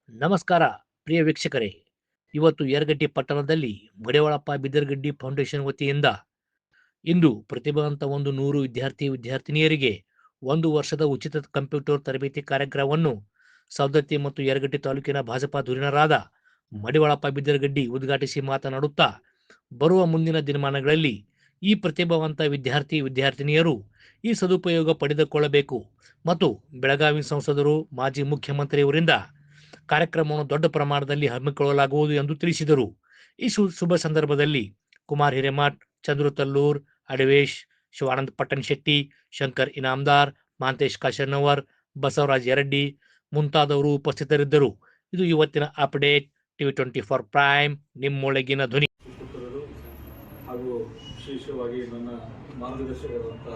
ನಮಸ್ಕಾರ ಪ್ರಿಯ ವೀಕ್ಷಕರೇ. ಇವತ್ತು ಯರಗಡ್ಡಿ ಪಟ್ಟಣದಲ್ಲಿ ಮಡಿವಾಳಪ್ಪ ಬಿದರಗಡ್ಡಿ ಫೌಂಡೇಶನ್ ವತಿಯಿಂದ ಇಂದು ಪ್ರತಿಭಾವಂತ 100 ವಿದ್ಯಾರ್ಥಿನಿಯರಿಗೆ 1 ವರ್ಷದ ಉಚಿತ ಕಂಪ್ಯೂಟರ್ ತರಬೇತಿ ಕಾರ್ಯಕ್ರಮವನ್ನು ಸವದತ್ತಿ ಮತ್ತು ಯರಗಡ್ಡಿ ತಾಲೂಕಿನ ಭಾಜಪಾ ಧುರೀಣರಾದ ಮಡಿವಾಳಪ್ಪ ಬಿದರಗಡ್ಡಿ ಉದ್ಘಾಟಿಸಿ ಮಾತನಾಡುತ್ತಾ, ಬರುವ ಮುಂದಿನ ದಿನಮಾನಗಳಲ್ಲಿ ಈ ಪ್ರತಿಭಾವಂತ ವಿದ್ಯಾರ್ಥಿನಿಯರು ಈ ಸದುಪಯೋಗ ಪಡೆದುಕೊಳ್ಳಬೇಕು ಮತ್ತು ಬೆಳಗಾವಿ ಸಂಸದರು, ಮಾಜಿ ಮುಖ್ಯಮಂತ್ರಿಯವರಿಂದ ಕಾರ್ಯಕ್ರಮವನ್ನು ದೊಡ್ಡ ಪ್ರಮಾಣದಲ್ಲಿ ಹಮ್ಮಿಕೊಳ್ಳಲಾಗುವುದು ಎಂದು ತಿಳಿಸಿದರು. ಈ ಶುಭ ಸಂದರ್ಭದಲ್ಲಿ ಕುಮಾರ್ ಹಿರೇಮಠ್, ಚಂದ್ರು ತಲ್ಲೂರ್, ಅಡವೇಶ್, ಶಿವಾನಂದ ಪಟ್ಟಣಶೆಟ್ಟಿ, ಶಂಕರ್ ಇನಾಮದಾರ್, ಮಾಂತೇಶ್ ಕಾಶನ್ನವರ್, ಬಸವರಾಜ್ ಯರಡ್ಡಿ ಮುಂತಾದವರು ಉಪಸ್ಥಿತರಿದ್ದರು. ಇದು ಇವತ್ತಿನ ಅಪ್ಡೇಟ್. ಟಿವಿ 24 ಪ್ರೈಮ್, ನಿಮ್ಮೊಳಗಿನ ಧ್ವನಿ. ಹಾಗೂ ವಿಶೇಷವಾಗಿ ನನ್ನ ಮಾರ್ಗದರ್ಶಕರಾದಂಥ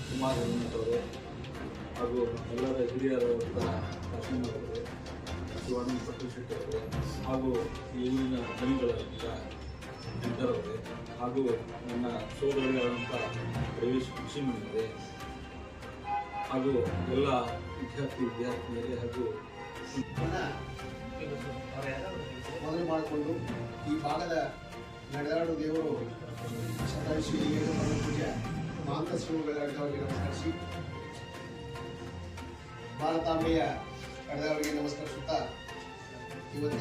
ಕುಮಾರ್ ಹಿರೇಮಠ್ ಅವರೇ ಹಾಗೂ ಎಲ್ಲರ ಹಿರಿಯರಾದಂಥ ಕಾಶನ್ನವರೇ, ಶಿವಾನಂದ ಪಟ್ಟಣಶೆಟ್ಟಿ ಅವರೇ ಹಾಗೂ ಈ ಊರಿನ ಧನಿಗಳಾದಂಥ ಇದ್ದರವರೇ ಹಾಗೂ ನನ್ನ ಸೋದರಿಗಳಾದಂಥ ಪ್ರವೇಶ್ ಕೃಷಿಮಣಿಯವರೇ ಹಾಗೂ ಎಲ್ಲ ವಿದ್ಯಾರ್ಥಿನಿಯರೇ ಹಾಗೂ ಮೊದಲು ಮಾಡಿಕೊಂಡು ಈ ಭಾಗದ ನಡೆದಾಡು ದೇವರು ಸದಾಶಿವ ಪೂಜೆ ಮಾಂತ ಶಿವಗಳಿಗೆ ನಮಸ್ಕರಿಸಿ, ಭಾರತಾಂಬೆಯ ನಡೆದಾಡಿಗೆ ನಮಸ್ಕರಿಸುತ್ತಾ ಇವತ್ತು